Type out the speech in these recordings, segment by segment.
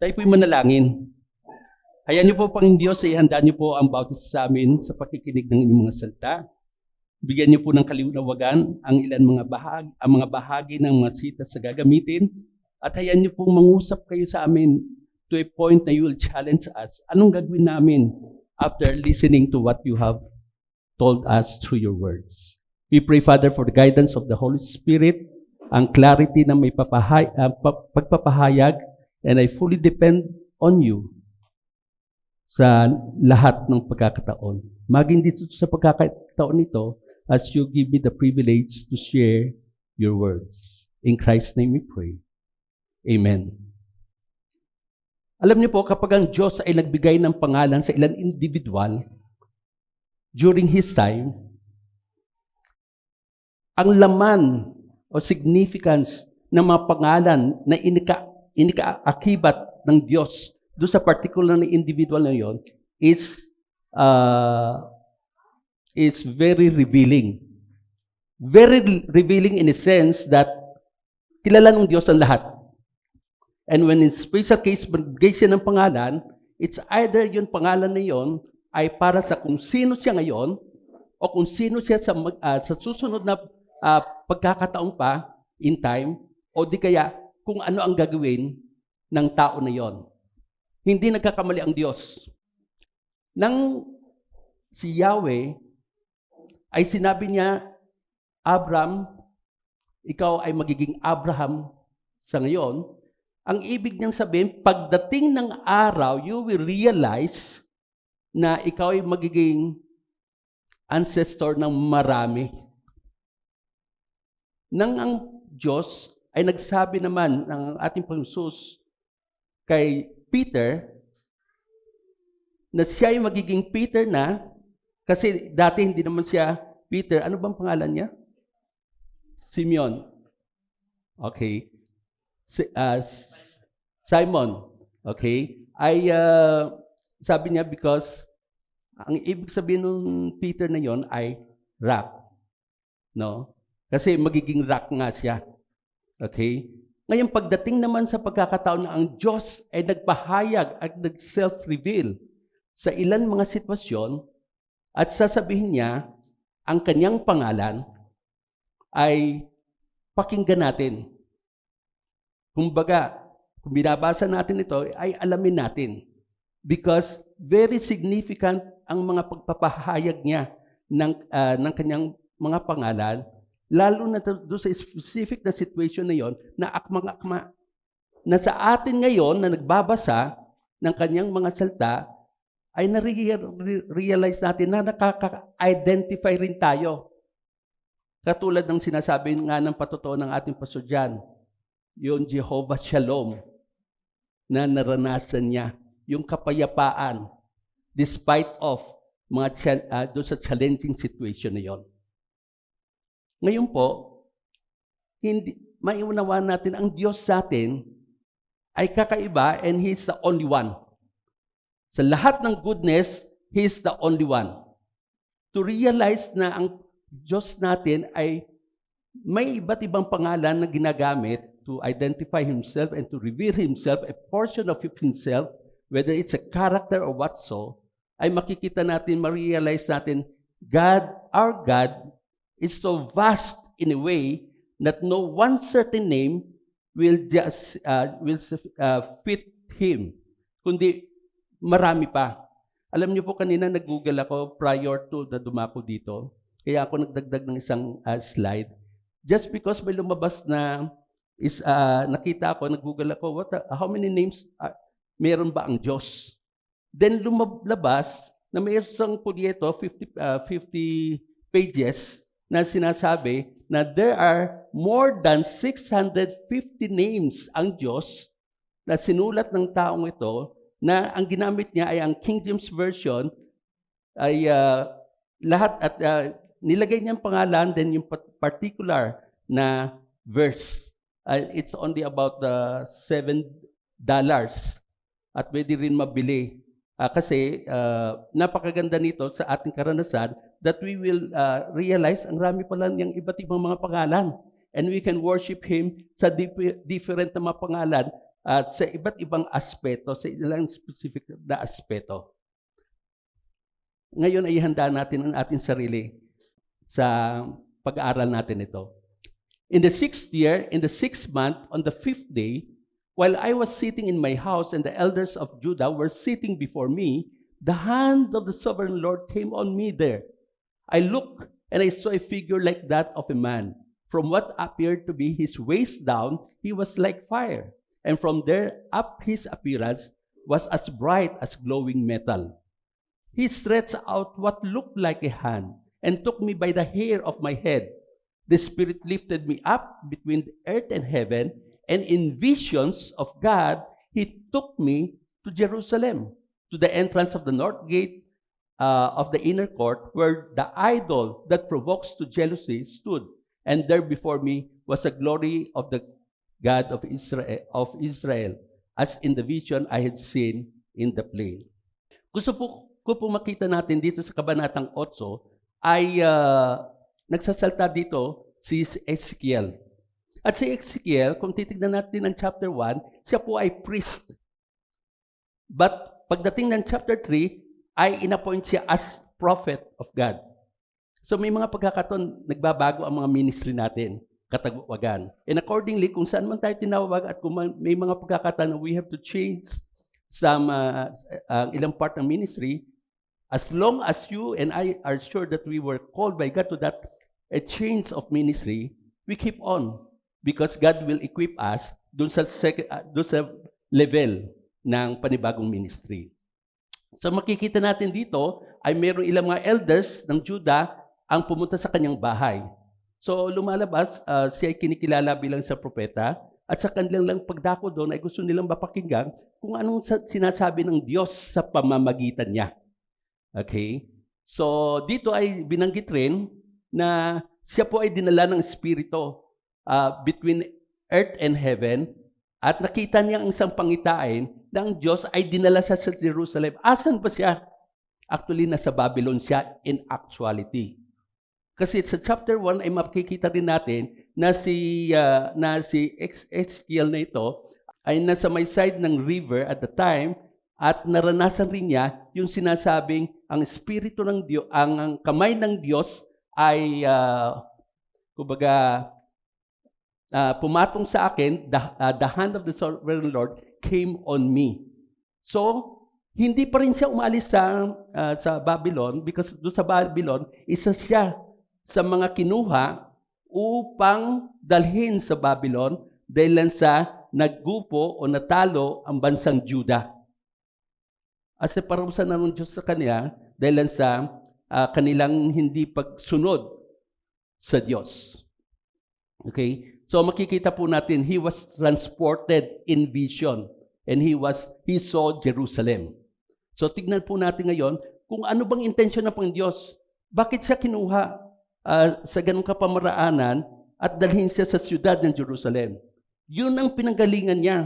Tayo po'y manalangin. Hayaan niyo po, Panginoon Diyos, ihanda niyo po ang bawat isa sa amin sa pakikinig ng inyong mga salita. Bigyan niyo po ng kaliwanagan ang mga bahagi ng mga sita sa gagamitin. At hayaan niyo pong mangusap kayo sa amin to a point na you will challenge us. Anong gagawin namin after listening to what you have told us through your words? We pray, Father, for the guidance of the Holy Spirit, ang clarity na may pagpapahayag, and I fully depend on you sa lahat ng pagkakataon. Maging dito sa pagkakataon nito as you give me the privilege to share your words. In Christ's name we pray. Amen. Alam niyo po, kapag ang Diyos ay nagbigay ng pangalan sa ilang individual during His time, ang laman o significance ng mga pangalan na inikaakibat ng Diyos doon sa particular na individual na yon is very revealing. Very revealing in a sense that kilala ng Diyos ang lahat. And when in special case, magbigay siya ng pangalan, it's either yung pangalan na yon ay para sa kung sino siya ngayon o kung sino siya sa susunod na pagkakataon pa in time o di kaya kung ano ang gagawin ng tao na yon. Hindi nagkakamali ang Diyos. Nang si Yahweh ay sinabi niya, Abram, ikaw ay magiging Abraham sa ngayon, ang ibig niyang sabihin, pagdating ng araw, you will realize na ikaw ay magiging ancestor ng marami. Nang ang Diyos ay nagsabi naman ng ating Panginoon Jesus kay Peter na siya ay magiging Peter na, kasi dati hindi naman siya Peter. Ano bang pangalan niya? Simeon. Okay. Simon. Okay. Ay sabi niya because ang ibig sabihin ng Peter na yon ay rock. No? Kasi magiging rock nga siya. Okay? Ngayon, pagdating naman sa pagkakataon na ang Diyos ay nagpahayag at nag-self-reveal sa ilan mga sitwasyon at sasabihin niya ang kanyang pangalan ay pakinggan natin. Kumbaga, kung binabasa natin ito, ay alamin natin. Because very significant ang mga pagpapahayag niya ng kanyang mga pangalan, lalo na doon sa specific na situation na yon, na akmang-akma, na sa atin ngayon na nagbabasa ng kanyang mga salita, ay na-realize natin na nakaka-identify rin tayo. Katulad ng sinasabi nga ng patotoo ng ating Pastor John, yung Jehovah Shalom, na naranasan niya, yung kapayapaan, despite of doon sa challenging situation na yon. Ngayon po, hindi maiunawaan natin ang Diyos sa atin ay kakaiba and He's the only one. Sa lahat ng goodness, He's the only one. To realize na ang Diyos natin ay may iba't ibang pangalan na ginagamit to identify Himself and to reveal Himself, a portion of Himself, whether it's a character or what so, ay makikita natin, ma-realize natin, God, our God, is so vast in a way that no one certain name will just fit Him. Kundi marami pa. Alam niyo po, kanina nag-google ako prior to na dumako dito. Kaya ako nagdagdag ng isang slide. Just because may lumabas na is nakita ko, nag-Google ako, how many names meron ba ang Diyos? Then lumabas na may isang polyeto, 50 pages, na sinasabi na there are more than 650 names ang Diyos na sinulat ng taong ito, na ang ginamit niya ay ang King James Version, ay lahat at nilagay niyang pangalan, then yung particular na verse. It's only about $7 at pwede rin mabili. Kasi napakaganda nito sa ating karanasan that we will realize ang rami pala niyang iba't ibang mga pangalan. And we can worship Him sa different na mga pangalan at sa iba't ibang aspeto, sa ilang specific na aspeto. Ngayon ay handa natin ang ating sarili sa pag-aaral natin ito. In the 6th year, in the 6th month, on the 5th day, while I was sitting in my house and the elders of Judah were sitting before me, the hand of the sovereign Lord came on me there. I looked and I saw a figure like that of a man. From what appeared to be his waist down, he was like fire. And from there up his appearance was as bright as glowing metal. He stretched out what looked like a hand and took me by the hair of my head. The Spirit lifted me up between the earth and heaven, and in visions of God, He took me to Jerusalem, to the entrance of the north gate of the inner court, where the idol that provokes to jealousy stood. And there before me was the glory of the God of Israel, as in the vision I had seen in the plain. Gusto ko po makita natin dito sa Kabanatang 8 ay nagsasalta dito si Ezekiel. At si Ezekiel, kung titignan natin ang chapter 1, siya po ay priest. But pagdating ng chapter 3, ay inappoint siya as prophet of God. So may mga pagkakataon, nagbabago ang mga ministry natin, katagwagan. And accordingly, kung saan man tayo tinawag at kung may mga pagkakataon na we have to change some ilang part ng ministry, as long as you and I are sure that we were called by God to that a change of ministry, we keep on because God will equip us dun sa level ng panibagong ministry. So makikita natin dito ay mayroong ilang mga elders ng Judah ang pumunta sa kanyang bahay. So lumalabas, siya ay kinikilala bilang sa propeta at sa kanilang lang pagdako doon ay gusto nilang mapakinggan kung anong sinasabi ng Diyos sa pamamagitan niya. Okay? So dito ay binanggit rin na siya po ay dinala ng Espiritu between earth and heaven at nakita niya ang isang pangitain na ang Diyos ay dinala sa Jerusalem. Asan ba siya? Actually, nasa Babylon siya in actuality. Kasi sa chapter 1 ay makikita rin natin na si Ezekiel na ito ay nasa may side ng river at the time at naranasan rin niya yung sinasabing ang Espiritu ng Diyos, ang kamay ng Diyos ay pumatong sa akin, the hand of the sovereign Lord came on me. So, hindi pa rin siya umalis sa Babylon because doon sa Babylon, isa siya sa mga kinuha upang dalhin sa Babylon dahil lang sa naggupo o natalo ang bansang Judah. As a parusa na ng Diyos sa kanya dahil lang sa kanilang hindi pagsunod sa Diyos. Okay? So makikita po natin, he was transported in vision and he saw Jerusalem. So tignan po natin ngayon kung ano bang intensyon ng Panginoon. Bakit siya kinuha sa ganung kapamaraanan at dalhin siya sa siyudad ng Jerusalem? Yun ang pinanggalingan niya.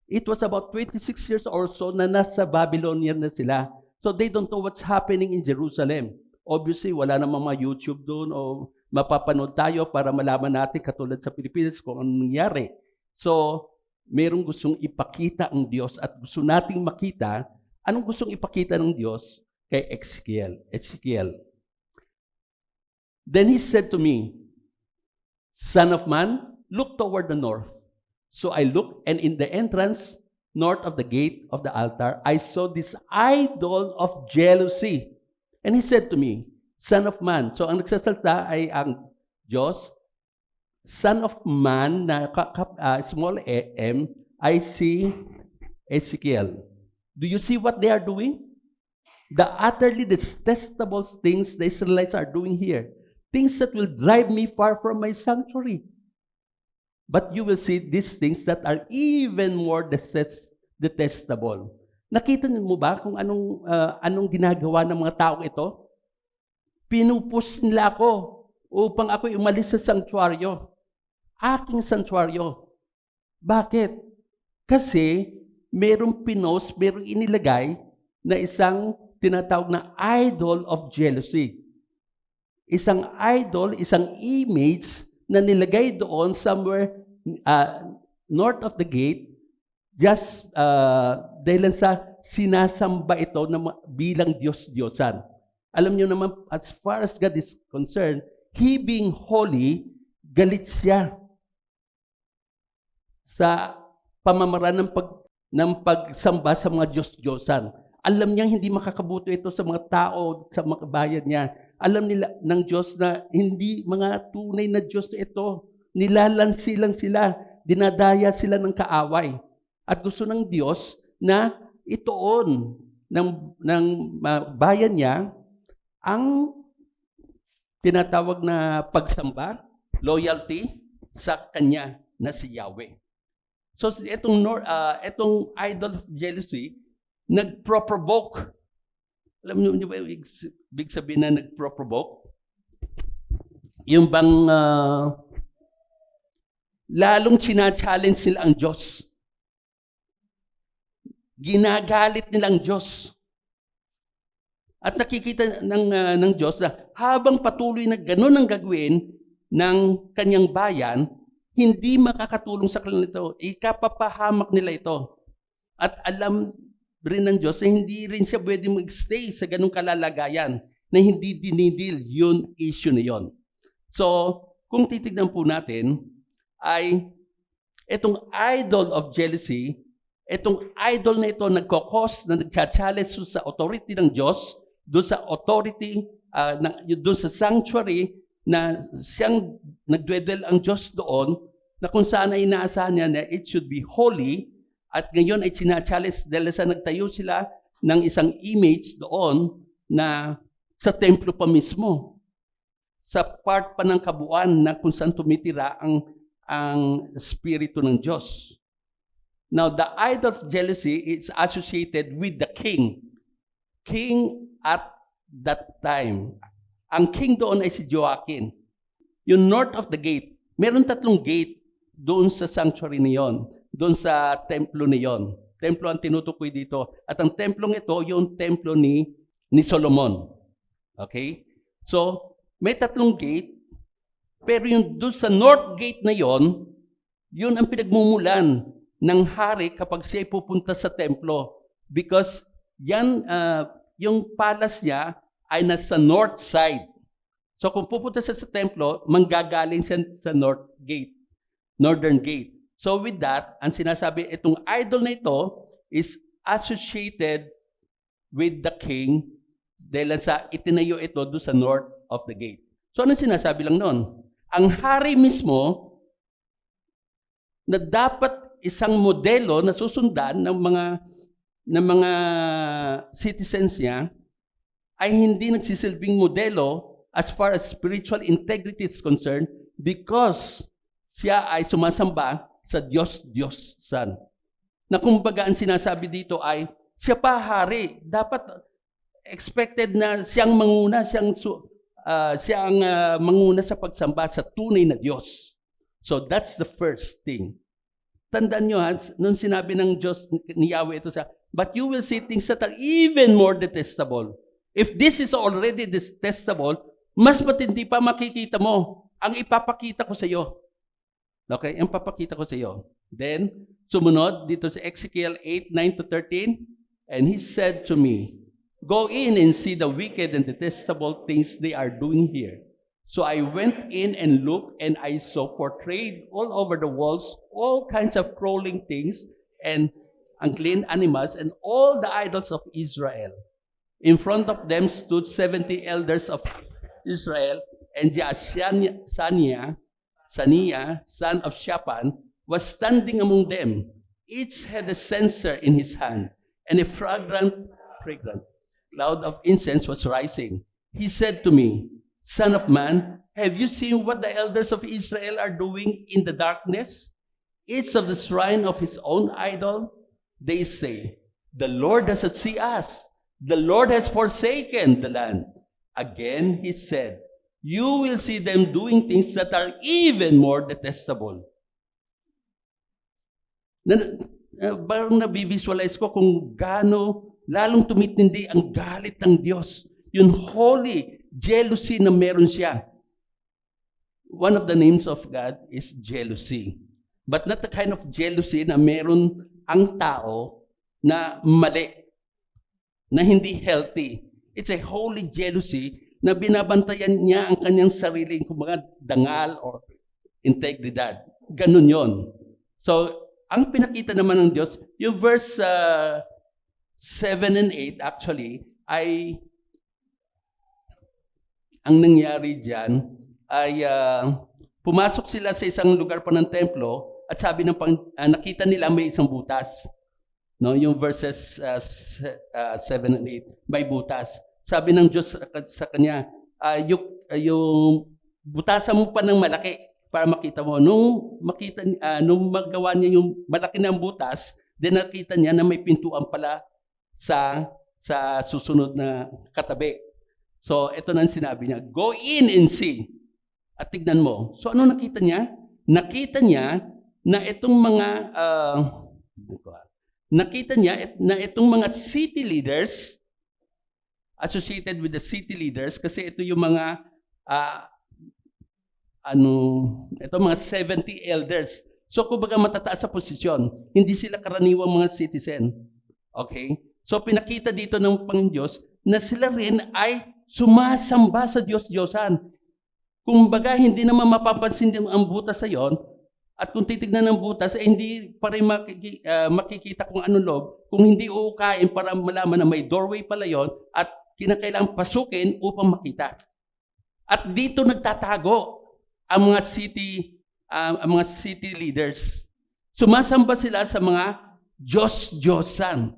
It was about 26 years or so na nasa Babylonian na sila. So they don't know what's happening in Jerusalem. Obviously, wala namang mga YouTube doon o mapapanood tayo para malaman natin katulad sa Pilipinas kung anong nangyari. So, merong gustong ipakita ang Diyos at gusto nating makita anong gustong ipakita ng Diyos kay Ezekiel. Then he said to me, "Son of man, look toward the north." So I looked, and in the entrance, north of the gate of the altar, I saw this idol of jealousy. And he said to me, "Son of man." So ang nagsasalta ay ang Diyos. Son of Man na small m, I see Ezekiel. Do you see what they are doing? The utterly detestable things the Israelites are doing here. Things that will drive me far from my sanctuary. But you will see these things that are even more detestable. Nakita niyo mo ba kung anong ginagawa ng mga tao ito? Pinupus nila ako upang ako umalis sa sanctuaryo. Aking sanctuaryo. Bakit? Kasi merong inilagay na isang tinatawag na idol of jealousy. Isang idol, isang image na nilagay doon somewhere north of the gate, just dahil sa sinasamba ito bilang Diyos-Diyosan. Alam niyo naman, as far as God is concerned, He being holy, galit siya sa pamamaraan ng pagsamba sa mga Diyos-Diyosan. Alam niya hindi makakabuto ito sa mga tao, sa mga bayan niya. Alam nila ng Diyos na hindi mga tunay na Diyos ito. Nilalansi lang sila, dinadaya sila ng kaaway. At gusto ng Diyos na itoon ng bayan niya ang tinatawag na pagsamba, loyalty sa Kanya na si Yahweh. So itong idol of jealousy, nagpro-provoke. Alam niyo ba yung big sabihin na nagpro-provoke? Yung bang lalong china-challenge nila ang Diyos. Ginagalit nila ang Diyos. At nakikita ng Diyos na habang patuloy na gano'n ang gagawin ng kanyang bayan, hindi makakatulong sa kanila ito. Ikapapahamak nila ito. At alam rin ng Diyos na hindi rin siya pwede mag-stay sa ganung kalalagayan na hindi dinidil yung issue na yon. So, kung titignan po natin, ay itong idol of jealousy, itong idol na ito nagkakos na nagcha-challenge sa authority ng Diyos, doon sa authority, doon sa sanctuary na siyang nagdwedel ang Diyos doon, na kung saan ay inaasahan niya na it should be holy. At ngayon ay challenge dahil sa nagtayo sila ng isang image doon na sa templo pa mismo. Sa part pa ng kabuuan na kung saan tumitira ang Espiritu ng Diyos. Now, the idol of jealousy is associated with the king. King at that time. Ang king doon ay si Joachim. Yung north of the gate, meron 3 gate doon sa sanctuary niyon. Doon sa templo niyon. Templo ang tinutukoy dito. At ang templong ito, yung templo ni Solomon. Okay? So, may 3 gate, pero yung doon sa north gate na yon, yun ang pinagmumulan ng hari kapag siya pupunta sa templo. Because yan, yung palace niya ay nasa north side. So, kung pupunta siya sa templo, manggagaling siya sa north gate, northern gate. So with that, ang sinasabi, itong idol na ito is associated with the king dahil sa itinayo ito doon sa north of the gate. So anong sinasabi lang noon? Ang hari mismo na dapat isang modelo na susundan ng mga citizens niya ay hindi nagsisilbing modelo as far as spiritual integrity is concerned because siya ay sumasamba sa Diyos Son. Na kumbaga ang sinasabi dito ay siya pa hari. Dapat expected na siyang manguna, siyang manguna sa pagsamba sa tunay na Diyos. So that's the first thing. Tandaan nyo nung sinabi ng Diyos ni Yahweh ito but you will see things that are even more detestable. If this is already detestable, mas matindi pa makikita mo ang ipapakita ko sa iyo. Okay, ang papakita ko sa iyo. Then, sumunod dito sa Ezekiel 8:9-13, and he said to me, go in and see the wicked and detestable things they are doing here. So I went in and looked, and I saw portrayed all over the walls all kinds of crawling things and unclean animals and all the idols of Israel. In front of them stood 70 elders of Israel, and Jaazania, Saniah, son of Shaphan, was standing among them. Each had a censer in his hand, and a fragrant cloud of incense was rising. He said to me, Son of man, have you seen what the elders of Israel are doing in the darkness? Each of the shrine of his own idol? They say, the Lord doesn't see us. The Lord has forsaken the land. Again, he said, you will see them doing things that are even more detestable. Parang nabivisualize ko kung gaano lalong tumitindi ang galit ng Diyos. Yung holy jealousy na meron siya. One of the names of God is jealousy. But not the kind of jealousy na meron ang tao na mali, na hindi healthy. It's a holy jealousy na binabantayan niya ang kanyang sariling kumbaga dangal or integridad. Ganun yon. So, ang pinakita naman ng Diyos, yung verse 7 and 8 actually, ay ang nangyari dyan ay pumasok sila sa isang lugar pa ng templo at sabi ng nakita nila may isang butas. No, yung verses 7 and 8, may butas. Sabi ng Diyos sa kanya, yung butasan mo pa ng malaki para makita mo. Nung magawa niya yung malaki ng butas, then nakita niya na may pintuan pala sa susunod na katabi. So, ito na sinabi niya, go in and see. At tignan mo. So, ano nakita niya? Nakita niya na itong mga city leaders, associated with the city leaders, kasi ito yung mga mga 70 elders. So, kumbaga matataas sa posisyon. Hindi sila karaniwang mga citizen. Okay? So, pinakita dito ng Panginoon Diyos na sila rin ay sumasamba sa Diyos-Diyosan. Kumbaga, hindi naman mapapansin ang butas sa yon. At kung titignan ng butas, hindi pa rin makikita kung anong loob. Kung hindi uukain para malaman na may doorway pala yon at kinakailangang pasukin upang makita. At dito nagtatago ang mga city leaders. Sumasamba sila sa mga Diyos-Diyosan.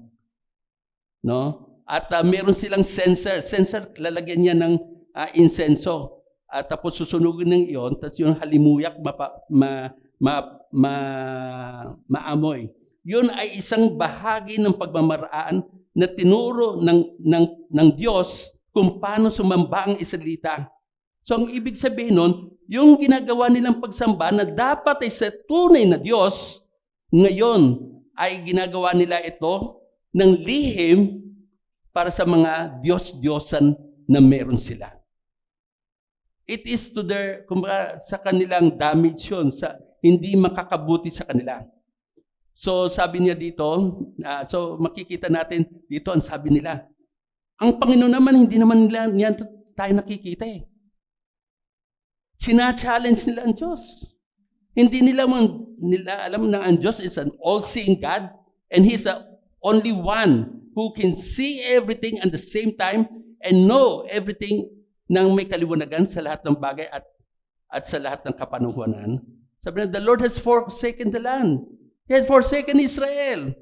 No? At meron silang censer. Censer, lalagyan niya ng insenso. At tapos susunugin ng iyon, tapos yung halimuyak maamoy. Yun ay isang bahagi ng pagmamaraan na tinuro ng Diyos kung paano sumamba ang Israelita. So ang ibig sabihin nun, yung ginagawa nilang pagsamba na dapat ay sa tunay na Diyos, ngayon ay ginagawa nila ito ng lihim para sa mga Diyos-Diyosan na meron sila. It is to their, kumbaga, sa kanilang damage yun, hindi makakabuti sa kanila. So sabi niya dito, so makikita natin dito ang sabi nila. Ang Panginoon naman, hindi naman nila yan tayo nakikita eh. Sina-challenge nila ang Diyos. Hindi nila alam na ang Diyos is an all-seeing God and He's the only one who can see everything at the same time and know everything nang may kaliwanagan sa lahat ng bagay at sa lahat ng kapanuhunan. Sabi na, the Lord has forsaken the land. He has forsaken Israel.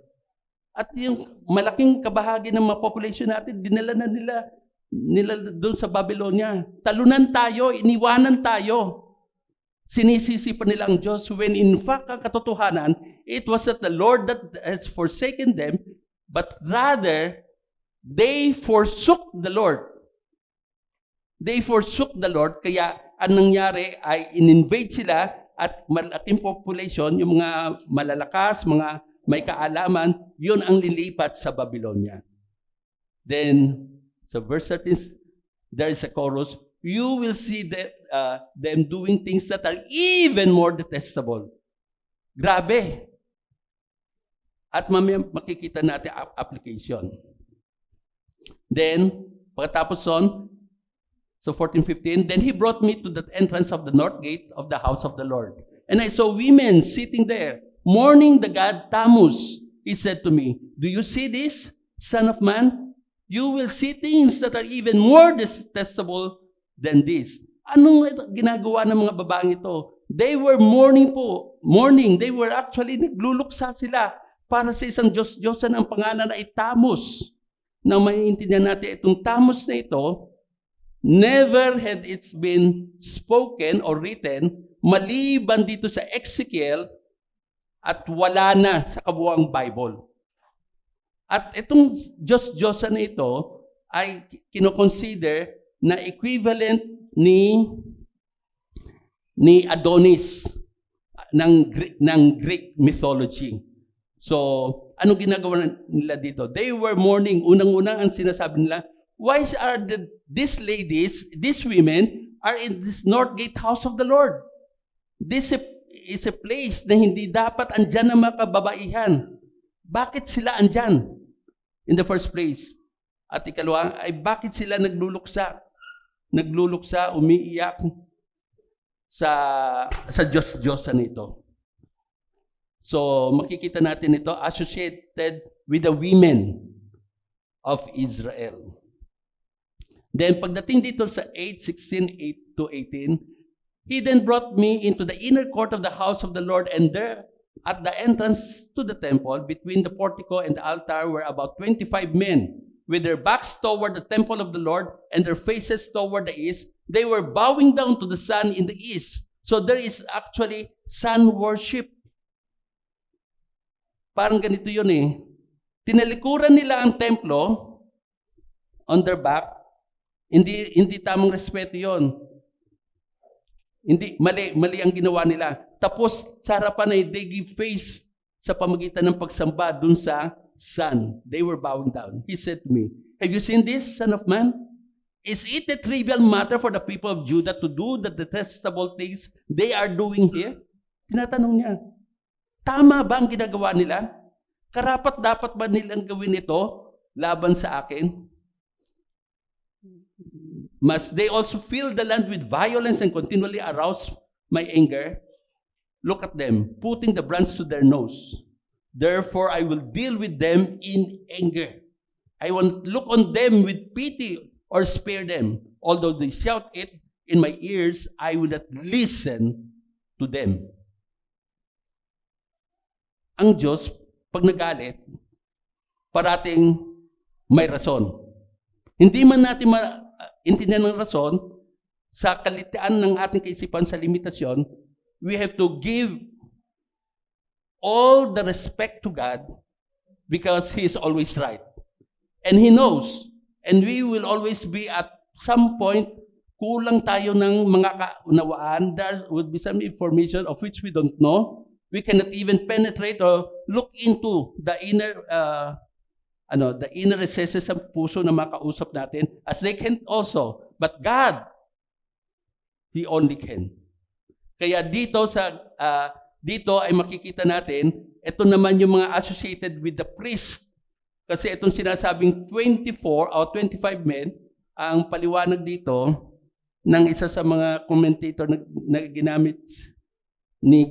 At yung malaking kabahagi ng mga population natin, dinala na nila doon sa Babylonia. Talunan tayo, iniwanan tayo. Sinisisi pa nila ang Diyos when in fact, ang katotohanan, it was not the Lord that has forsaken them, but rather, they forsook the Lord. They forsook the Lord, kaya ang nangyari ay in-invade sila at malaking population, yung mga malalakas, mga may kaalaman, yun ang lilipat sa Babylonia. Then, sa verse 13, there is a chorus, you will see them doing things that are even more detestable. Grabe. At mamaya makikita natin application. Then, pagkatapos son, so 14:15, then he brought me to the entrance of the north gate of the house of the Lord. And I saw women sitting there, mourning the god Tammuz. He said to me, do you see this, son of man? You will see things that are even more detestable than this. Anong ginagawa ng mga babaeng ito? They were mourning. They were actually nagluluksa sila para sa isang Diyos-Diyosan ang pangalan ay Tammuz. Na maiintindihan natin itong Tammuz na ito, never had it been spoken or written maliban dito sa Ezekiel at wala na sa kabuuang Bible. At itong Diyos-Diyosan na ito ay kinoconsider na equivalent ni Adonis ng Greek mythology. So, ano ginagawa nila dito? They were mourning. Unang-una ang sinasabi nila, why are these ladies, these women, are in this north gate house of the Lord? This is a place na hindi dapat andyan ang mga kababaihan. Bakit sila andyan in the first place? At ikalawa, ay bakit sila nagluluksa? Nagluluksa, umiiyak sa Diyos-Diyosan ito. So, makikita natin ito associated with the women of Israel. Then, pagdating dito sa 8:16 to 18, he then brought me into the inner court of the house of the Lord, and there, at the entrance to the temple, between the portico and the altar, were about 25 men, with their backs toward the temple of the Lord, and their faces toward the east. They were bowing down to the sun in the east. So there is actually sun worship. Parang ganito yun eh. Tinalikuran nila ang templo on their back. Hindi tamang respeto yon. Hindi, mali ang ginawa nila. Tapos, sa harapan ay they give face sa pamagitan ng pagsamba dun sa sun. They were bowing down. He said to me, have you seen this, son of man? Is it a trivial matter for the people of Judah to do the detestable things they are doing here? Tinatanong niya, tama ba ang ginagawa nila? Karapat-dapat ba nilang gawin ito laban sa akin? Must they also fill the land with violence and continually arouse my anger? Look at them, putting the branch to their nose. Therefore, I will deal with them in anger. I won't look on them with pity or spare them. Although they shout it in my ears, I will not listen to them. Ang Diyos, pag nagalit, parating may rason. Hindi man natin maintindihan ng rason, sa kalitian ng ating kaisipan, sa limitasyon, we have to give all the respect to God because He is always right. And He knows. And we will always be at some point, kulang tayo ng mga kaunawaan. There would be some information of which we don't know. We cannot even penetrate or look into the inner recesses ng puso na makausap natin as they can also. But God, He only can. Kaya dito ay makikita natin, ito naman yung mga associated with the priest. Kasi itong sinasabing 24 o 25 men, ang paliwanag dito ng isa sa mga commentator na ginamit ni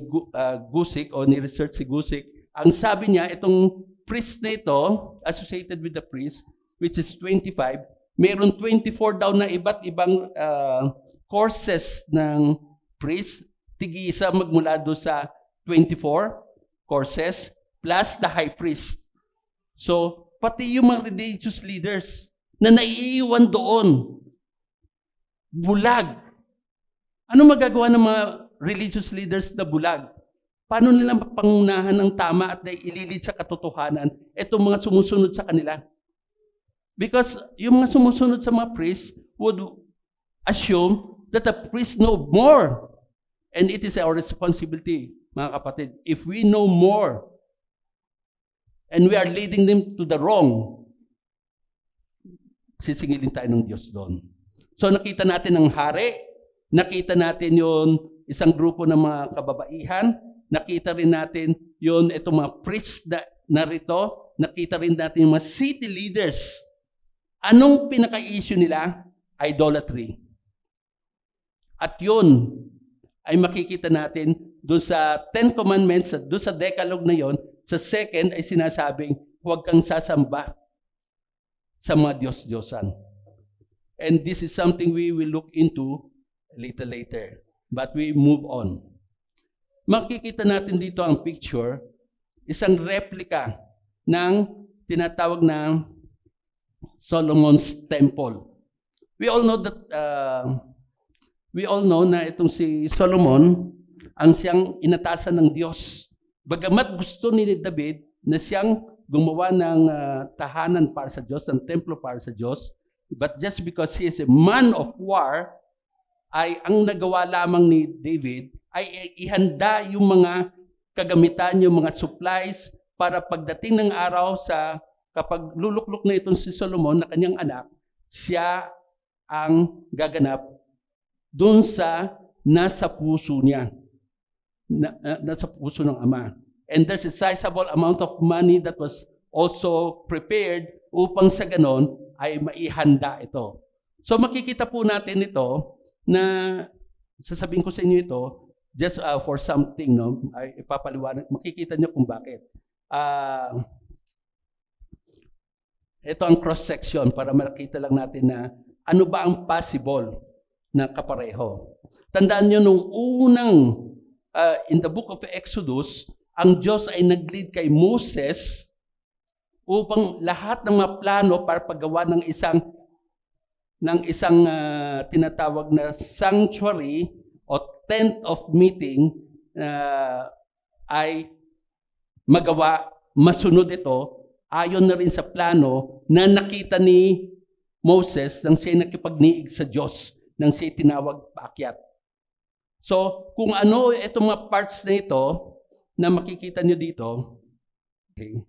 Guzik o ni research si Guzik, ang sabi niya, itong priest na ito, associated with the priest, which is 25, mayroon 24 daw na iba't ibang courses ng priest, tig-isa magmula doon sa 24 courses, plus the high priest. So, pati yung mga religious leaders na naiiwan doon, bulag. Ano magagawa ng mga religious leaders na bulag? Paano nila mapangunahan ng tama at ililid sa katotohanan itong mga sumusunod sa kanila? Because yung mga sumusunod sa mga priests would assume that the priests know more. And it is our responsibility, mga kapatid. If we know more and we are leading them to the wrong, sisingilin tayo ng Diyos doon. So nakita natin ang hari, nakita natin yung isang grupo ng mga kababaihan, nakita rin natin yung itong mga priests na narito, nakita rin natin yung mga city leaders. Anong pinaka-issue nila? Idolatry. At yun ay makikita natin doon sa 10 Commandments, doon sa Decalogue na yon. Sa second ay sinasabing, huwag kang sasamba sa mga Diyos-Diyosan. And this is something we will look into little later. But we move on. Makikita natin dito ang picture, isang replica ng tinatawag na Solomon's Temple. We all know na itong si Solomon ang siyang inatasan ng Diyos. Bagamat gusto ni David na siyang gumawa ng tahanan para sa Diyos, ng templo para sa Diyos, but just because he is a man of war, ay ang nagawa lamang ni David ay ihanda yung mga kagamitan, yung mga supplies para pagdating ng araw sa kapag luluklok na itong si Solomon na kanyang anak, siya ang gaganap doon sa nasa puso niya, nasa puso ng ama. And there's a sizable amount of money that was also prepared upang sa ganon ay maihanda ito. So makikita po natin ito na sasabihin ko sa inyo ito just for something, no? Ay ipapaliwanag, makikita niyo kung bakit. Ito ang cross-section para makita lang natin na ano ba ang possible na kapareho. Tandaan niyo nung unang in the book of Exodus, ang Diyos ay nag-lead kay Moses upang lahat ng mga plano para paggawa ng isang tinatawag na sanctuary o tent of meeting ay magawa, masunod ito, ayon na rin sa plano na nakita ni Moses nang siya nakipagniig sa Diyos, nang siya tinawag paakyat. So, kung ano itong mga parts na ito na makikita nyo dito, okay.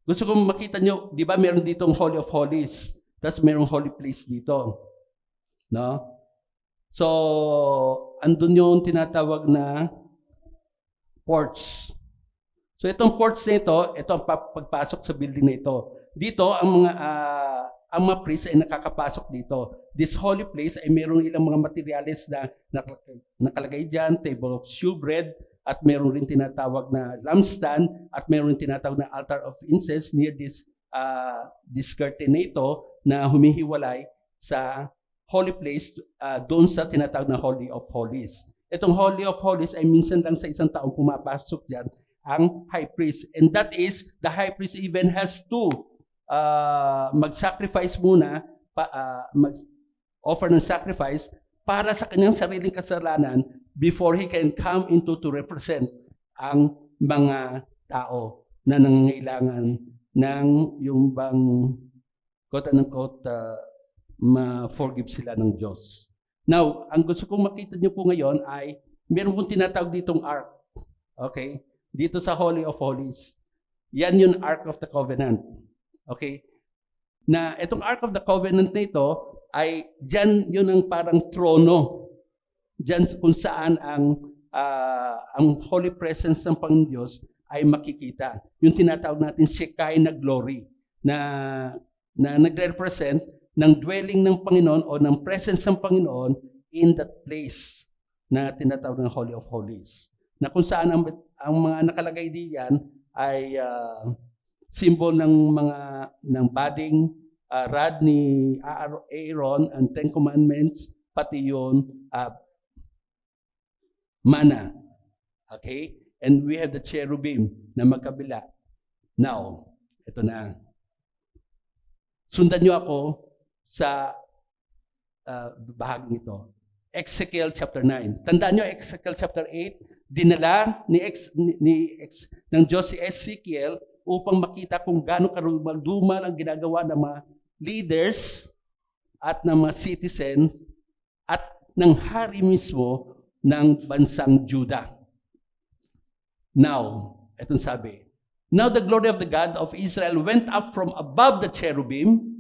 Gusto kong makita nyo, di ba meron ditong Holy of Holies, tapos merong Holy Place dito. No? So, andun yung tinatawag na porch. So, itong porch na ito ang pagpasok sa building na ito. Dito, ang mga priests ay nakakapasok dito. This holy place ay mayroong ilang mga materials na nakalagay dyan, table of shewbread, at mayroong rin tinatawag na lampstand, at mayroong tinatawag na altar of incense near this curtain na ito na humihiwalay sa holy place doon sa tinatawag na Holy of Holies. Itong Holy of Holies ay minsan lang sa isang taong pumapasok dyan ang high priest. And that is, the high priest even has to mag-sacrifice muna, mag-offer ng sacrifice para sa kanyang sariling kasalanan before he can come into to represent ang mga tao na nangangailangan ng yung bang quote-unquote ma-forgive sila ng Diyos. Now, ang gusto kong makita niyo po ngayon ay meron pong tinatawag ditong ark. Okay? Dito sa Holy of Holies. Yan yung Ark of the Covenant. Okay? Na itong Ark of the Covenant na ito ay dyan yun ang parang trono. Dyan kung saan ang Holy Presence ng Panginoon Diyos ay makikita. Yung tinatawag natin Shekinah glory na nagre-represent ng dwelling ng Panginoon o ng presence ng Panginoon in that place na tinatawag ng Holy of Holies. Na kung saan ang mga nakalagay diyan ay symbol ng bading rod ni Aaron and Ten Commandments, pati yun mana. Okay? And we have the cherubim na magkabila. Now, ito na. Sundan nyo ako sa bahaging ito. Ezekiel chapter 9. Tandaan nyo, Ezekiel chapter 8, dinala ng Diyos si Ezekiel upang makita kung gaano karumal-dumal ang ginagawa ng mga leaders at ng mga citizen at ng hari mismo ng bansang Judah. Now, etong sabi, now the glory of the God of Israel went up from above the cherubim.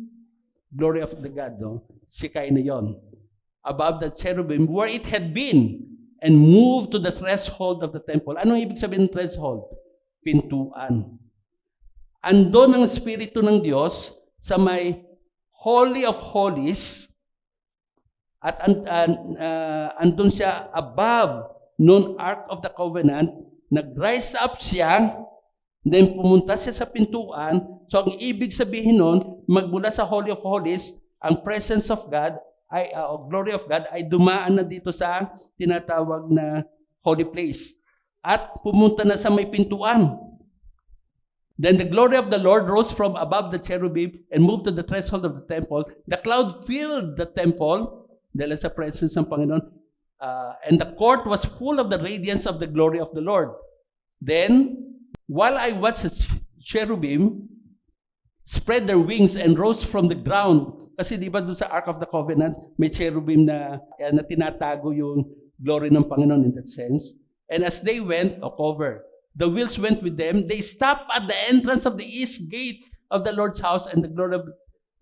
Glory of the God, no? Sikay na yon. Above the cherubim where it had been and moved to the threshold of the temple. Anong ibig sabihin ng threshold? Pintuan. Andon ang Espiritu ng Diyos sa may Holy of Holies at andun siya above noon Ark of the Covenant. Nag-rise up siya, then pumunta siya sa pintuan. So ang ibig sabihin nun, magmula sa Holy of Holies, ang presence of God glory of God ay dumaan na dito sa tinatawag na holy place. At pumunta na sa may pintuan. Then the glory of the Lord rose from above the cherubim and moved to the threshold of the temple. The cloud filled the temple dahil sa presence ng Panginoon. And the court was full of the radiance of the glory of the Lord. Then, while I watched the cherubim spread their wings and rose from the ground, kasi di ba doon sa Ark of the Covenant, may cherubim na tinatago yung glory ng Panginoon in that sense. And as they went, cover, the wheels went with them. They stopped at the entrance of the east gate of the Lord's house, and the glory of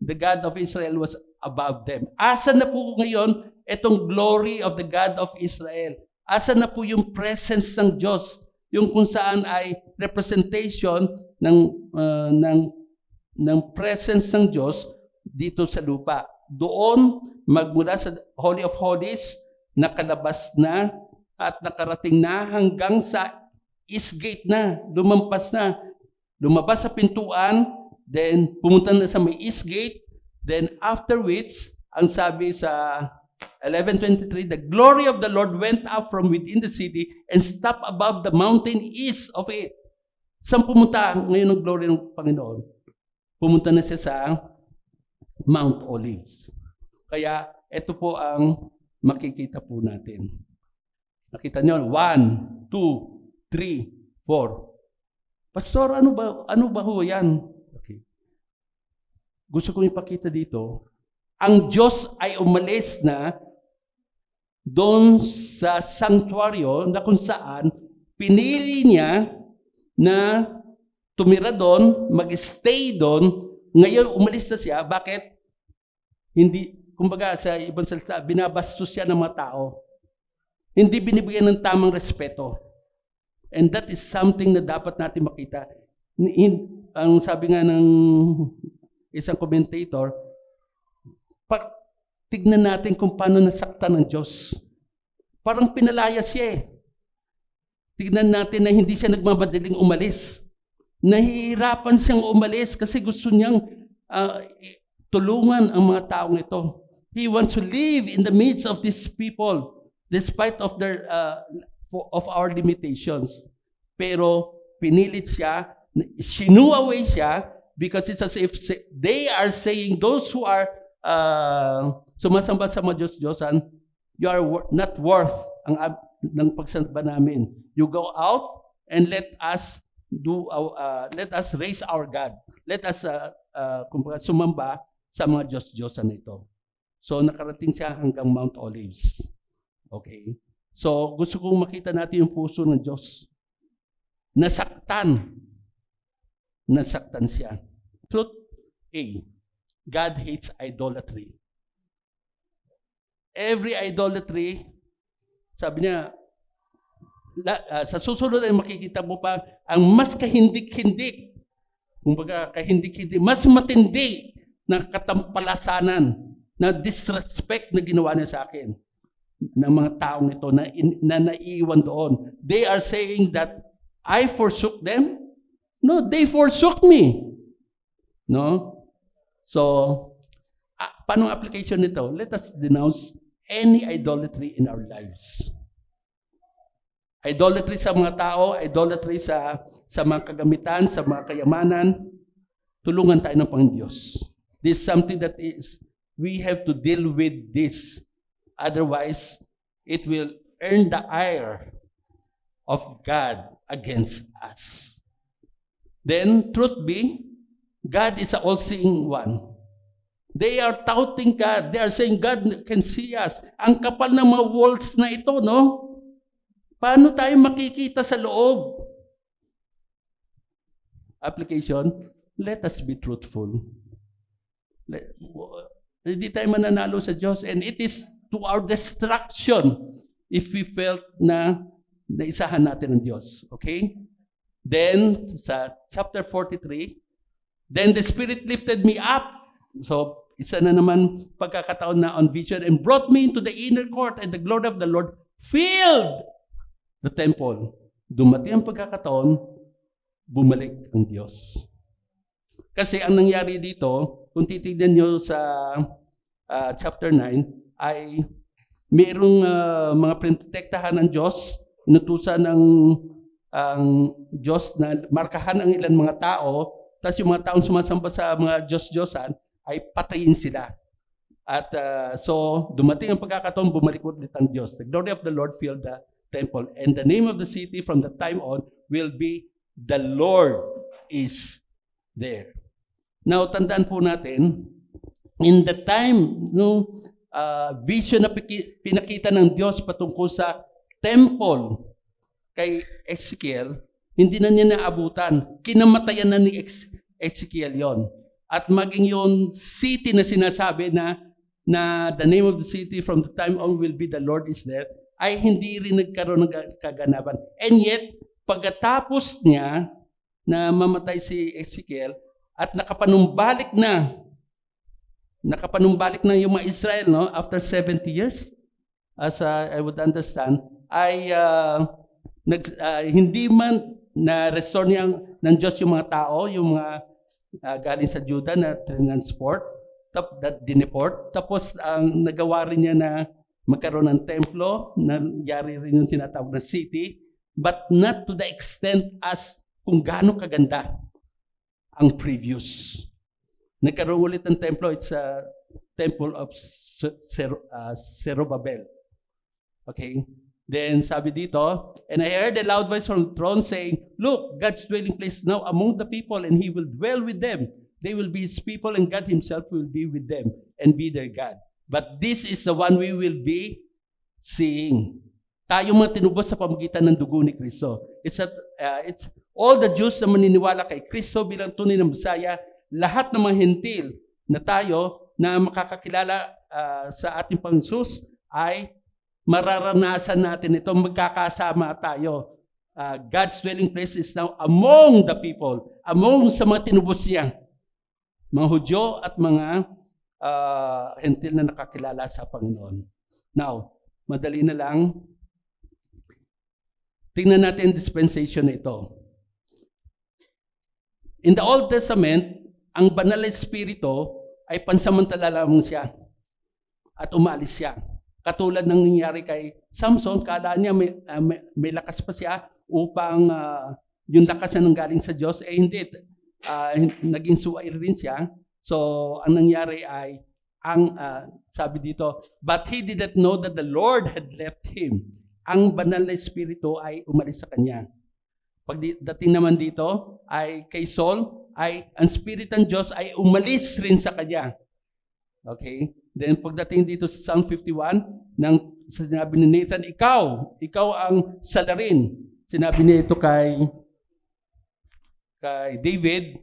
the God of Israel was above them. Asan na po ngayon itong glory of the God of Israel? Asan na po yung presence ng Diyos? Yung kung saan ay representation ng presence ng Diyos dito sa lupa. Doon, magmula sa Holy of Holies, nakalabas na at nakarating na hanggang sa east gate na, lumabas sa pintuan, then pumunta na sa may east gate, then after which, ang sabi sa 11:23, the glory of the Lord went up from within the city and stopped above the mountain east of it. Saan pumunta ngayon ang glory ng Panginoon? Pumunta na siya sa Mount Olives. Kaya ito po ang makikita po natin. Nakita niyo, 1, 2, 3, 4. Pastor, ano ba ho yan? Okay. Gusto kong ipakita dito, ang Diyos ay umalis na doon sa sanctuaryo na kung saan pinili niya na tumira doon, mag-stay doon. Ngayon, umalis na siya. Bakit? Hindi, kumbaga sa ibang salita, binabastos siya ng mga tao. Hindi binibigyan ng tamang respeto. And that is something na dapat natin makita. Ang sabi nga ng isang commentator, tignan natin kung paano nasaktan ng Diyos. Parang pinalaya siya eh. Tignan natin na hindi siya nagmamadaling umalis. Nahihirapan siyang umalis kasi gusto niyang tulungan ang mga taong ito. He wants to live in the midst of these people despite of their of our limitations. Pero pinilit siya, shinu away siya because it's as if they are saying, those who are sumasamba sa mga Diyos-Diyosan, you are not worth ng pagsamba namin. You go out and let us raise our God. Let us sumamba sa mga Diyos-Diyosan na ito. So nakarating siya hanggang Mount Olives. Okay? So gusto kong makita natin yung puso ng Diyos. Nasaktan siya. Truth A, God hates idolatry. Every idolatry, sabi niya, sa susunod ay makikita mo pa ang mas kahindik-hindik, kumbaga kahindik-hindik, mas matindi na katampalasanan, na disrespect na ginawa niya sa akin ng mga taong ito na naiiwan doon. They are saying that I forsook them. No, they forsook me. No? So, paano ang application nito? Let us denounce any idolatry in our lives. Idolatry sa mga tao, idolatry sa mga kagamitan, sa mga kayamanan. Tulungan tayo ng Panginoon Diyos. This is something that we have to deal with this. Otherwise, it will earn the ire of God against us. Then, truth be, God is an all-seeing one. They are touting God. They are saying, God can see us. Ang kapal ng mga walls na ito, no? Paano tayo makikita sa loob? Application, let us be truthful. Hindi tayo mananalo sa Diyos. And it is to our destruction if we felt na naisahan natin ang Diyos. Okay? Then, sa chapter 43, then the Spirit lifted me up. So, isa na naman pagkakataon na on vision and brought me into the inner court and the glory of the Lord filled the temple. Dumating ang pagkakataon, bumalik ang Diyos. Kasi ang nangyari dito, kung titignan nyo sa chapter 9, ay mayroong mga pinotektahan ng Diyos, inutusan ng ang Diyos na markahan ang ilan mga tao, tapos yung mga taong sumasamba sa mga Diyos-Diyosan ay patayin sila. At so dumating ang pagkakataon, bumalik ulit ang Diyos. The glory of the Lord filled the temple, and the name of the city from that time on will be the Lord is there. Now, tandaan po natin, in the time, vision na pinakita ng Diyos patungkol sa temple kay Ezekiel, hindi na niya naabutan. Kinamatayan na ni Ezekiel yon. At maging yung city na sinasabi na the name of the city from the time on will be the Lord is there, ay hindi rin nagkaroon ng kaganapan. And yet, pagkatapos niya na mamatay si Ezekiel at nakapanumbalik na yung mga Israel, no, after 70 years, as I would understand, ay hindi man na-restore ng Diyos yung mga tao, yung mga galing sa Judah na transport, dineport. Tapos ang nagawa rin niya na magkaroon ng templo, nangyari rin yung tinatawag na city, but not to the extent as kung gaano kaganda ang previous. Nagkaroon ulit ng templo, it's a temple of Zerubbabel. Okay? Then sabi dito, and I heard a loud voice from the throne saying, "Look, God's dwelling place now among the people, and He will dwell with them. They will be His people, and God Himself will be with them and be their God. But this is the one we will be seeing." Tayo mga tinubos sa pamagitan ng dugo ni Kristo. It's all the Jews na maniniwala kay Kristo bilang tunay na Messiah, lahat ng mga hentil na tayo na makakakilala sa ating Panginoon Jesus ay mararanasan natin ito, magkakasama tayo. God's dwelling place is now among the people, among sa mga tinubos niya, mga Hudyo at mga hentil na nakakilala sa Panginoon. Now, madali na lang, tingnan natin ang dispensation na ito. In the Old Testament, ang banal na espiritu ay pansamantala lamang siya at umalis siya. Katulad ng nangyari kay Samson, kala niya may lakas pa siya upang yung lakas na nanggaling sa Diyos, hindi. Naging suway rin siya. So, ang nangyari ay, sabi dito, but he did not know that the Lord had left him. Ang banal na espiritu ay umalis sa kanya. Pagdating naman dito, ay kay Saul, ay ang spirit ng Diyos ay umalis rin sa kanya. Okay? Then pagdating dito sa Psalm 51, sinabi ni Nathan, ikaw ang salarin. Sinabi niya ito kay David.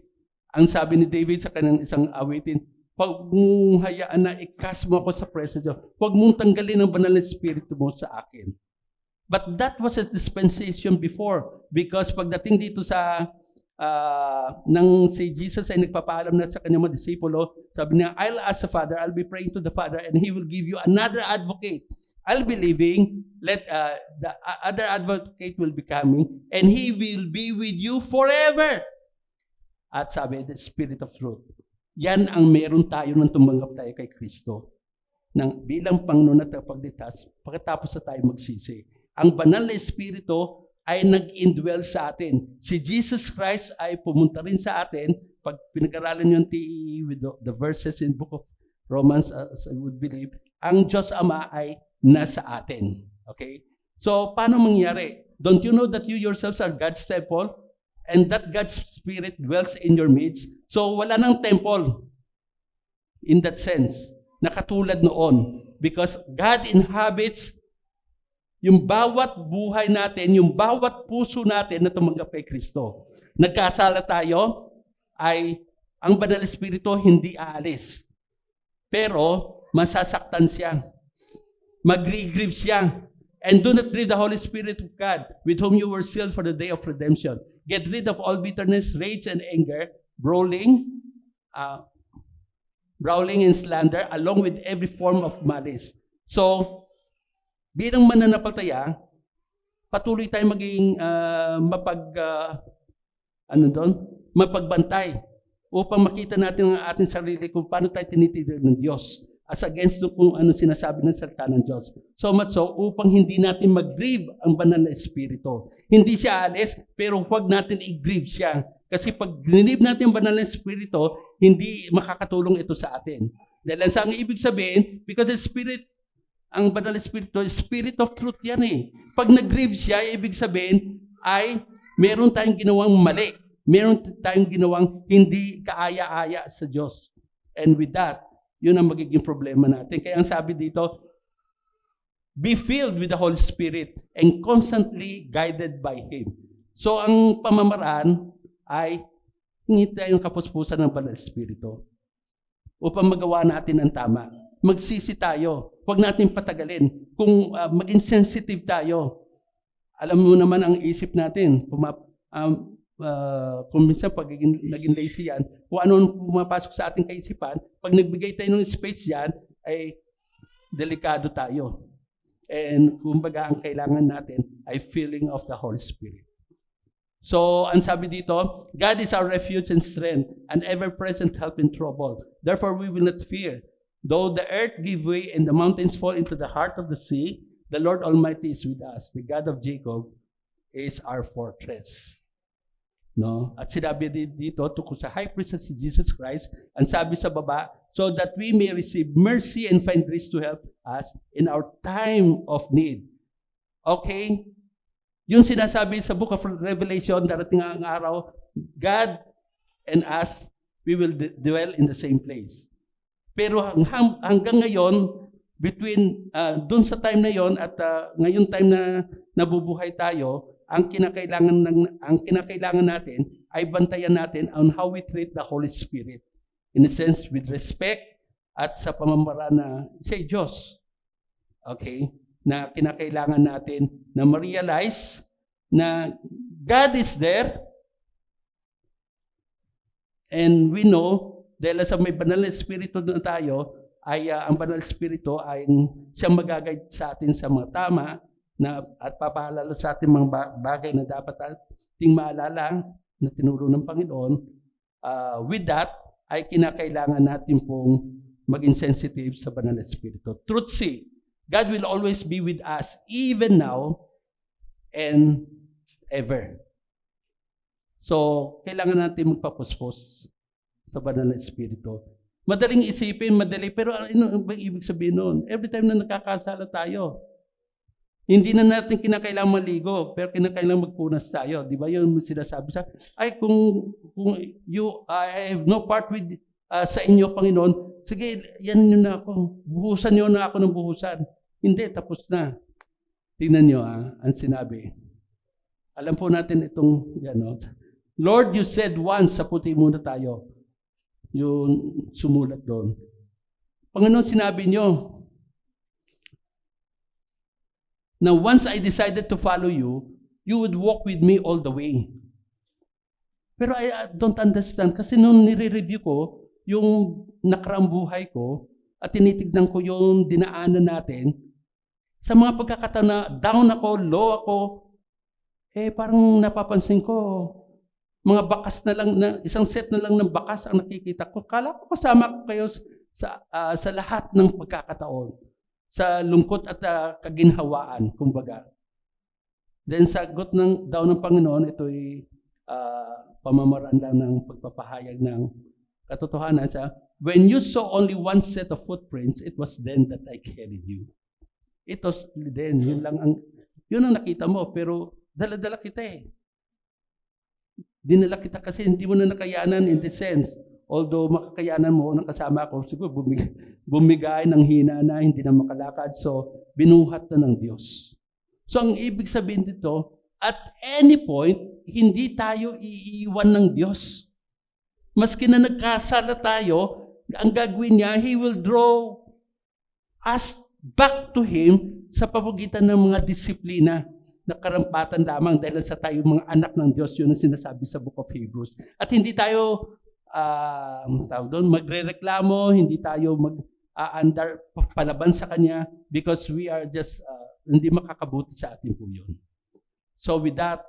Ang sabi ni David sa kanyang isang awitin, "Pag mong hayaan na ikas mo ako sa presence Diyos, huwag mong tanggalin ang banal na espiritu mo sa akin." But that was a dispensation before, because pagdating dito sa nang si Jesus ay nagpapaalam na sa kanyang mga disipulo, sabi niya, "I'll ask the Father, I'll be praying to the Father, and He will give you another advocate. I'll be leaving, the other advocate will be coming, and He will be with you forever." At sabi, the Spirit of Truth. Yan ang meron tayo nang tumanggap tayo kay Kristo bilang Panginoon at Tagapagligtas pagkatapos na tayo magsisi. Ang banal na Espiritu ay nag-indwell sa atin. Si Jesus Christ ay pumunta rin sa atin. Pag pinag-aralan nyo yung TEE with the verses in Book of Romans, as I would believe, ang Diyos Ama ay nasa atin. Okay? So, paano mangyari? Don't you know that you yourselves are God's temple and that God's Spirit dwells in your midst? So, wala nang temple in that sense, na katulad noon. Because God inhabits yung bawat buhay natin, yung bawat puso natin na tumanggap kay Kristo. Nagkasala tayo, ay ang banal espiritu hindi aalis. Pero masasaktan siya. Magre-grieve siya. And do not grieve the Holy Spirit of God, with whom you were sealed for the day of redemption. Get rid of all bitterness, rage, and anger, brawling and slander, along with every form of malice. So, bilang mananampalataya, patuloy tayong maging mapagbantay upang makita natin ang ating sarili kung paano tayo tinitignan ng Diyos. as against kung ano sinasabi ng salita ng Diyos. So much so, upang hindi natin mag-grieve ang banal na Espiritu. Hindi siya alis, pero huwag natin i-grieve siya. Kasi pag grieve natin ang banal na Espiritu, hindi makakatulong ito sa atin. Dahil ang ibig sabihin, because the Spirit, ang banal na Espiritu, Spirit of truth yan eh. Pag nag-grieve siya, ibig sabihin ay meron tayong ginawang mali. Meron tayong ginawang hindi kaaya-aya sa Diyos. And with that, yun ang magiging problema natin. Kaya ang sabi dito, be filled with the Holy Spirit and constantly guided by Him. So ang pamamaraan ay hingi tayo ng kapuspusan ng banal na Espiritu upang magawa natin ang tama. Magsisi tayo. Huwag natin patagalin. Kung maging sensitive tayo, alam mo naman ang isip natin. Kung minsan pag naging lazy yan, kung ano pumapasok sa ating kaisipan, pag nagbigay tayo ng space yan, ay delikado tayo. And kumbaga ang kailangan natin ay feeling of the Holy Spirit. So, ang sabi dito, God is our refuge and strength, an ever-present help in trouble. Therefore, we will not fear. Though the earth give way and the mountains fall into the heart of the sea, the Lord Almighty is with us. The God of Jacob is our fortress. No? At sinabi dito tungkol sa high priest na si Jesus Christ, ang sabi sa baba, so that we may receive mercy and find grace to help us in our time of need. Okay? Yung sinasabi sa book of Revelation, darating ang araw, God and us, we will dwell in the same place. Pero hanggang ngayon, between dun sa time na yon at ngayon time na nabubuhay tayo, ang kinakailangan natin ay bantayan natin on how we treat the Holy Spirit. In a sense, with respect at sa pamamaraan na say Diyos. Okay? Na kinakailangan natin na ma-realize na God is there and we know dahil sa may banal na Espiritu na tayo ay ang banal na Espiritu ay siyang mag-guide sa atin sa mga tama na at papaalala sa ating mga bagay na dapat ating maalala na tinuro ng Panginoon. With that, ay kinakailangan natin pong maging sensitive sa banal na Espiritu. Truth see, God will always be with us even now and ever. So, kailangan natin magpapuspos sa banal na Espiritu. Madaling isipin, pero ano ba ibig sabihin nun? Every time na nakakasala tayo, hindi na natin kinakailangan maligo, pero kinakailangan magpunas tayo. Di ba yun sinasabi sa, ay kung I have no part with sa inyo, Panginoon, sige, yan nyo na ako. Buhusan nyo na ako ng buhusan. Hindi, tapos na. Tingnan nyo ang sinabi. Alam po natin itong, Lord, you said once, sa puti muna tayo. Yung sumulat doon. Panginoon, sinabi nyo, now, once I decided to follow you, you would walk with me all the way. Pero I don't understand. Kasi nung nire-review ko, yung nakaraang buhay ko, at tinitignan ko yung dinaanan natin, sa mga pagkakataon na down ako, low ako, parang napapansin ko, mga bakas na lang, isang set na lang ng bakas ang nakikita ko. Kala ko kasama ko kayo sa lahat ng pagkakataon. Sa lungkot at kaginhawaan, kumbaga. Then sagot daw ng Panginoon, ito'y pamamaraan lang ng pagpapahayag ng katotohanan sa, when you saw only one set of footprints, it was then that I carried you. It was then, yun ang nakita mo, pero dala-dala kita Dinala kita kasi hindi mo na nakayanan in the sense, although makakayanan mo ng kasama ko, siguro bumigay ng hina na, hindi na makalakad. So, binuhat na ng Diyos. So, ang ibig sabihin dito, at any point, hindi tayo iiwan ng Diyos. Maski na nagkasala tayo, ang gagawin niya, He will draw us back to Him sa pamagitan ng mga disiplina na karampatan lamang dahil sa tayo mga anak ng Diyos. Yun ang sinasabi sa Book of Hebrews. At hindi tayo magrereklamo, hindi tayo mag-aandar palaban sa Kanya because we are just, hindi makakabuti sa atin po yun. So with that,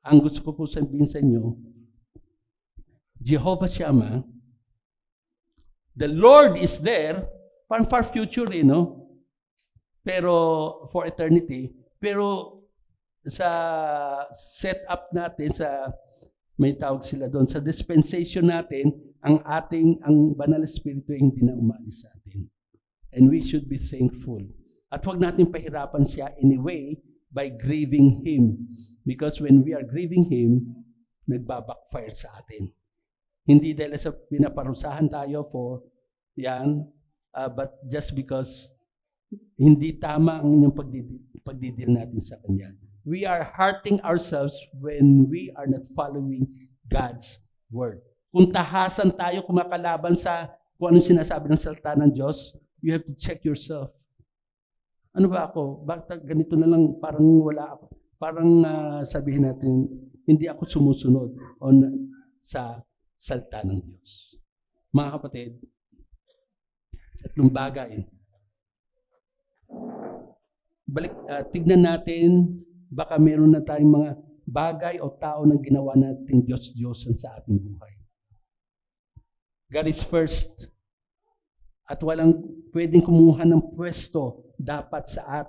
ang gusto ko po sabihin sa inyo, Jehovah Shammah The Lord is there, parang far future no? Pero for eternity. Pero sa setup natin, may tawag sila doon, sa dispensation natin, ang banal na Espiritu ay hindi na umalis sa atin. And we should be thankful. At huwag natin pahirapan siya in a way by grieving Him. Because when we are grieving Him, nagbabackfire sa atin. Hindi dahil sa pinaparusahan tayo for yan, but just because hindi tama ang inyong pagdidil natin sa Kanya. We are hurting ourselves when we are not following God's Word. Kung tahasan tayo kumakalaban sa kung anong sinasabi ng salita ng Diyos, you have to check yourself. Ano ba ako? Bakit ganito na lang, parang wala ako. Parang sabihin natin, hindi ako sumusunod sa salita ng Diyos. Mga kapatid, tatlong bagay. Tignan natin, baka meron na tayong mga bagay o tao na ginawa nating Diyos-Diyosan sa ating buhay. God is first. At walang pwedeng kumuha ng pwesto dapat sa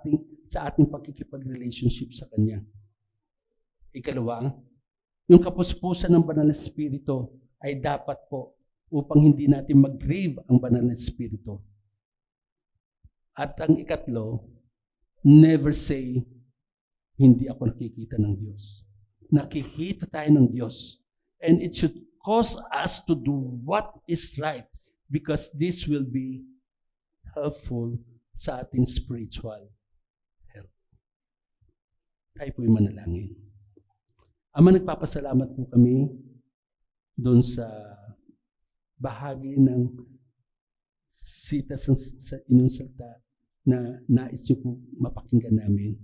ating pagkikipag-relationship sa Kanya. Ikalawa, yung kapuspusan ng Banal na Espiritu ay dapat po upang hindi natin mag-grieve ang Banal na Espiritu. At ang ikatlo, never say, hindi ako nakikita ng Diyos. Nakikita tayo ng Diyos. And it should cause us to do what is right because this will be helpful sa ating spiritual health. Tayo po'y manalangin. Ama, nagpapasalamat po kami doon sa bahagi ng sita sa inyong salita na nais niyo po mapakinggan namin.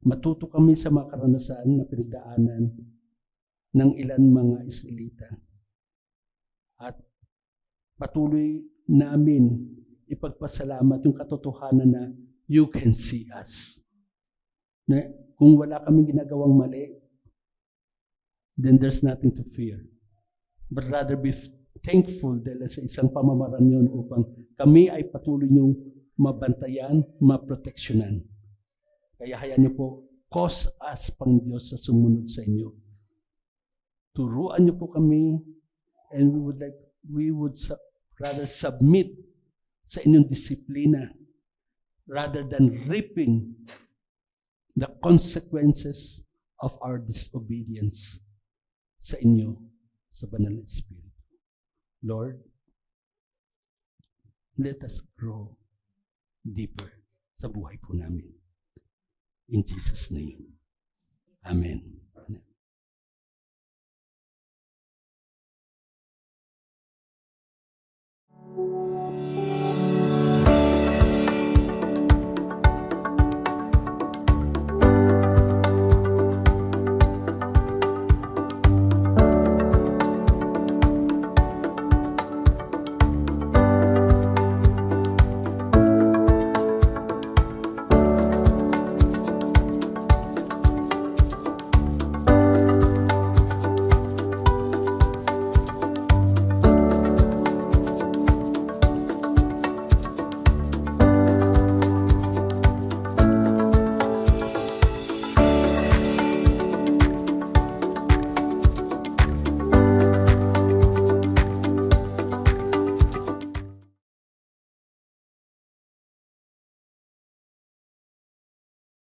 Matuto kami sa mga karanasan na pinagdaanan ng ilan mga Israelita. At patuloy namin ipagpasalamat yung katotohanan na you can see us. Na kung wala kaming ginagawang mali, then there's nothing to fear. But rather be thankful dahil sa isang pamamaraan yun upang kami ay patuloy niyong mabantayan, maproteksyonan. Kaya hayaan niyo po, cause us, pang Diyos, sa sumunod sa inyo. Turuan niyo po kami and we would rather submit sa inyong disiplina rather than reaping the consequences of our disobedience sa inyo, sa Banal na Espiritu. Lord, let us grow deeper sa buhay po namin. In Jesus' name. Amen. Amen.